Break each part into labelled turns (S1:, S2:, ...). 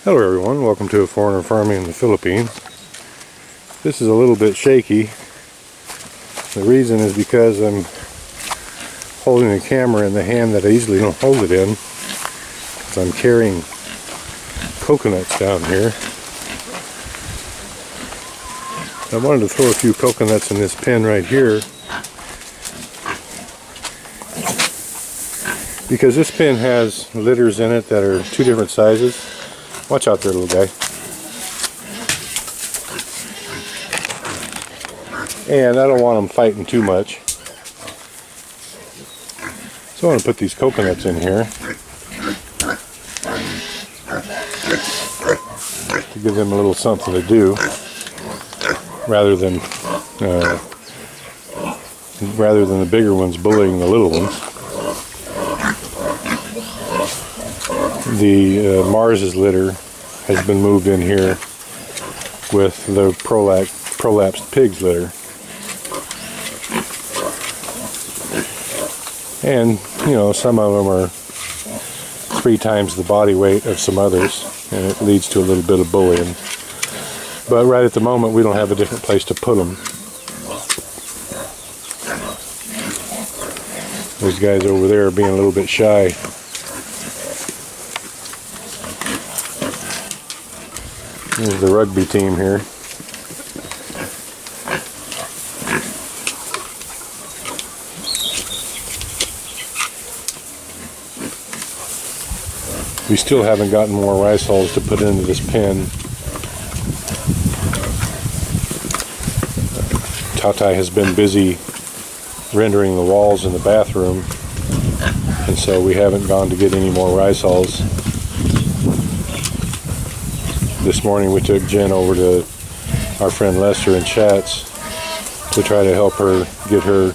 S1: Hello everyone, welcome to A Foreigner Farming in the Philippines. This is a little bit shaky. The reason is because I'm holding the camera in the hand that I usually don't hold it in, because I'm carrying coconuts down here. I wanted to throw a few coconuts in this pen right here, because this pen has litters in it that are two different sizes. Watch out there, little guy. And I don't want them fighting too much. So I want to put these coconuts in here to give them a little something to do, rather than the bigger ones bullying the little ones. The Mars's litter has been moved in here with the prolapsed pig's litter. And, you know, some of them are 3 times the body weight of some others, and it leads to a little bit of bullying. But right at the moment, we don't have a different place to put them. Those guys over there are being a little bit shy. Here's the rugby team here. We still haven't gotten more rice hulls to put into this pen. Tatai has been busy rendering the walls in the bathroom, and so we haven't gone to get any more rice hulls. This morning we took Jen over to our friend Lester in Chats to try to help her get her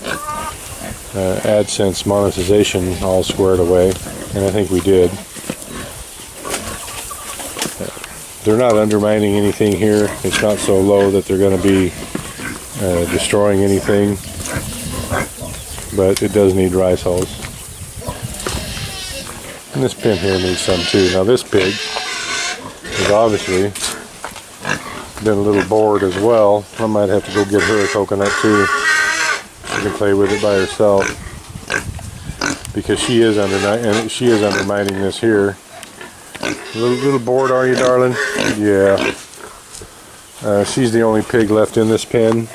S1: AdSense monetization all squared away, and I think we did. They're not undermining anything here. It's not so low that they're going to be destroying anything, but it does need rice hulls. And this pen here needs some too. Now this pig has obviously been a little bored as well. I might have to go get her a coconut too. She can play with it by herself, because she is undermining this here. A little bored, are you, darling? Yeah. She's the only pig left in this pen.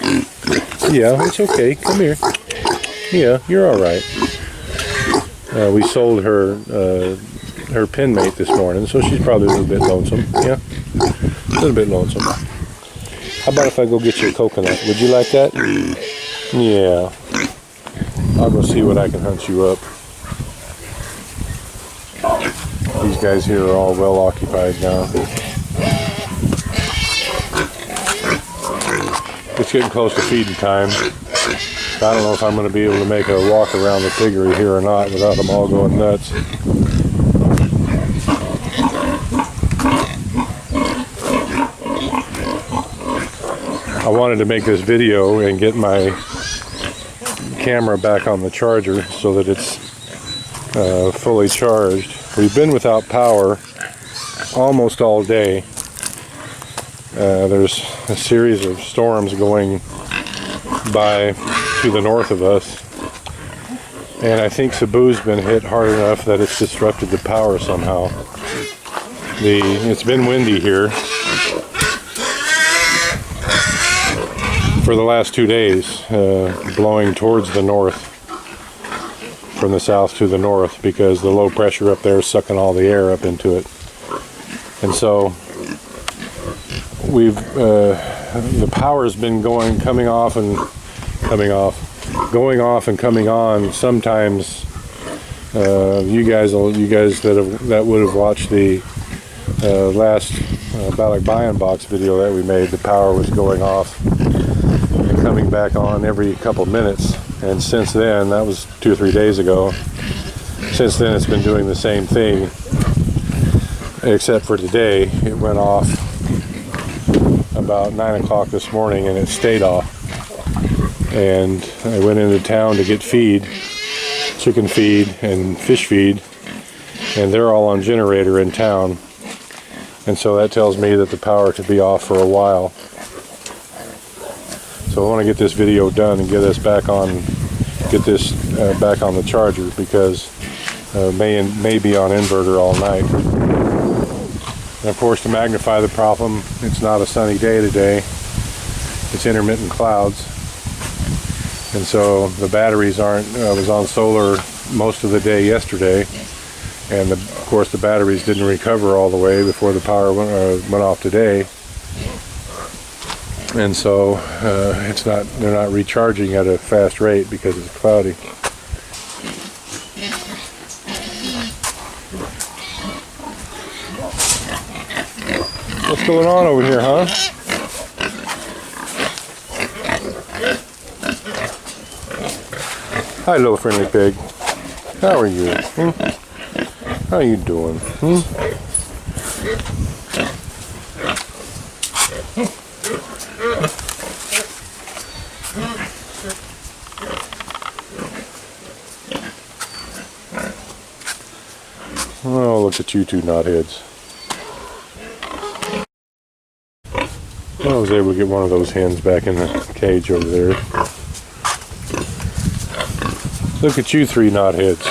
S1: Yeah, it's okay. Come here. Yeah, you're all right. We sold her her pen mate this morning, so she's probably a little bit lonesome. Yeah, a little bit lonesome. How about if I go get you a coconut? Would you like that? Yeah. I'll go see what I can hunt you up. These guys here are all well occupied now. It's getting close to feeding time. I don't know if I'm going to be able to make a walk around the piggery here or not without them all going nuts. I wanted to make this video and get my camera back on the charger so that it's fully charged. We've been without power almost all day. There's a series of storms going by to the north of us, and I think Cebu's been hit hard enough that it's disrupted the power somehow. It's been windy here for the last 2 days, blowing towards the north from the south to the north, because the low pressure up there is sucking all the air up into it. And so the power has been coming off and coming on. Sometimes you guys that would have watched the last Balik Bayan box video that we made, the power was going off and coming back on every couple minutes. And since then, that was 2 or 3 days ago, since then it's been doing the same thing, except for today. It went off about 9 o'clock this morning and it stayed off. And I went into town to get feed, chicken feed and fish feed, and they're all on generator in town. and so that tells me that the power could be off for a while. So I want to get this video done and get this back on the charger, because may be on inverter all night. And of course, to magnify the problem, it's not a sunny day today. It's intermittent clouds, and so the batteries aren't. I was on solar most of the day yesterday, and of course the batteries didn't recover all the way before the power went off today. And so they're not recharging at a fast rate because it's cloudy. What's going on over here, huh? Hi, little friendly pig. How are you? How are you doing? Oh, look at you two knotheads. I was able to get one of those hens back in the cage over there. Look at you three knotheads.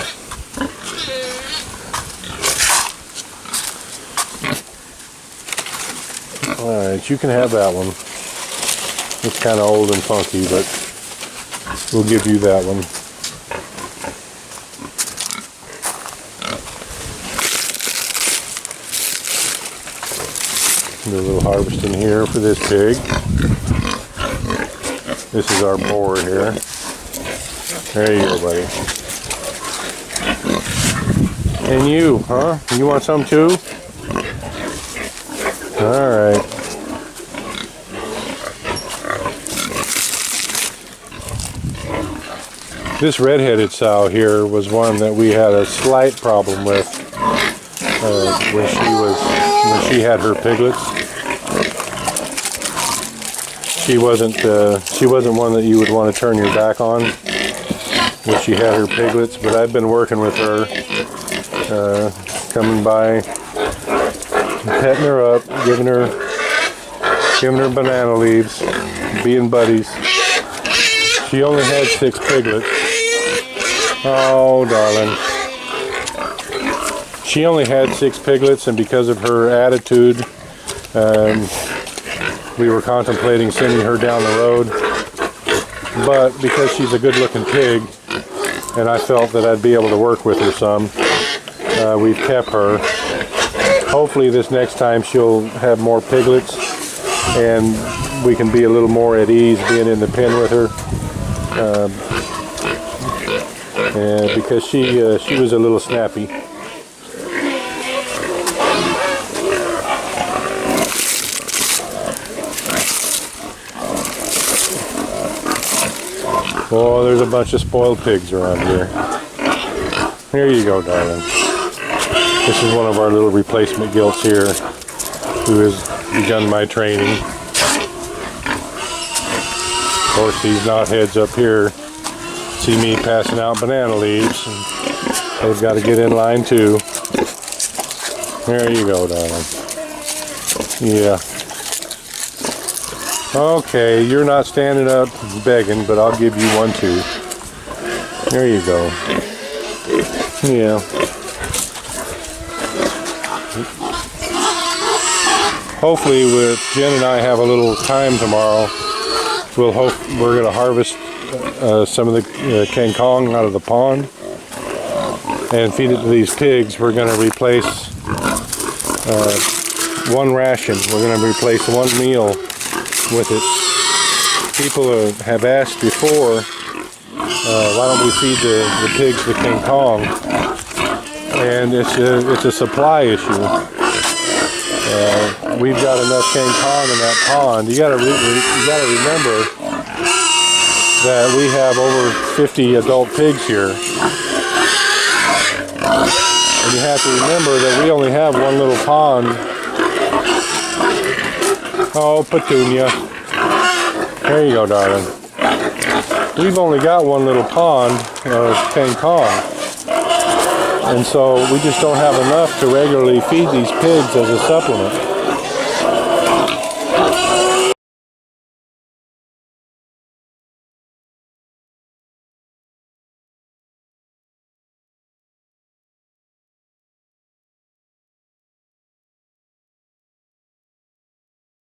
S1: Alright, you can have that one. It's kind of old and funky, but we'll give you that one. Do a little harvesting here for this pig. This is our boar here. There you go, buddy. And you, huh? You want some too? Alright. This red-headed sow here was one that we had a slight problem with when she had her piglets. She wasn't one that you would want to turn your back on when she had her piglets, but I've been working with her, coming by, petting her up, giving her banana leaves, being buddies. She only had 6 piglets. Oh, darling. She only had 6 piglets, and because of her attitude, we were contemplating sending her down the road, but because she's a good-looking pig, and I felt that I'd be able to work with her some, we've kept her. Hopefully this next time she'll have more piglets, and we can be a little more at ease being in the pen with her, and because she was a little snappy. Oh, there's a bunch of spoiled pigs around here. Here you go, darling. This is one of our little replacement gilts here, who has begun my training. Of course, these knotheads up here see me passing out banana leaves, and they've got to get in line too. There you go, darling. Yeah. Okay, you're not standing up begging, but I'll give you one too. There you go. Yeah. Hopefully, with Jen and I have a little time tomorrow, we're going to harvest some of the King Kong out of the pond and feed it to these pigs. We're going to replace one ration. We're going to replace one meal with it. People have asked before, why don't we feed the pigs the King Kong? And it's a supply issue. We've got enough King Kong in that pond. You got to remember that we have over 50 adult pigs here, and you have to remember that we only have one little pond. Oh, Petunia. There you go, darling. We've only got one little pond of King Kong. And so we just don't have enough to regularly feed these pigs as a supplement.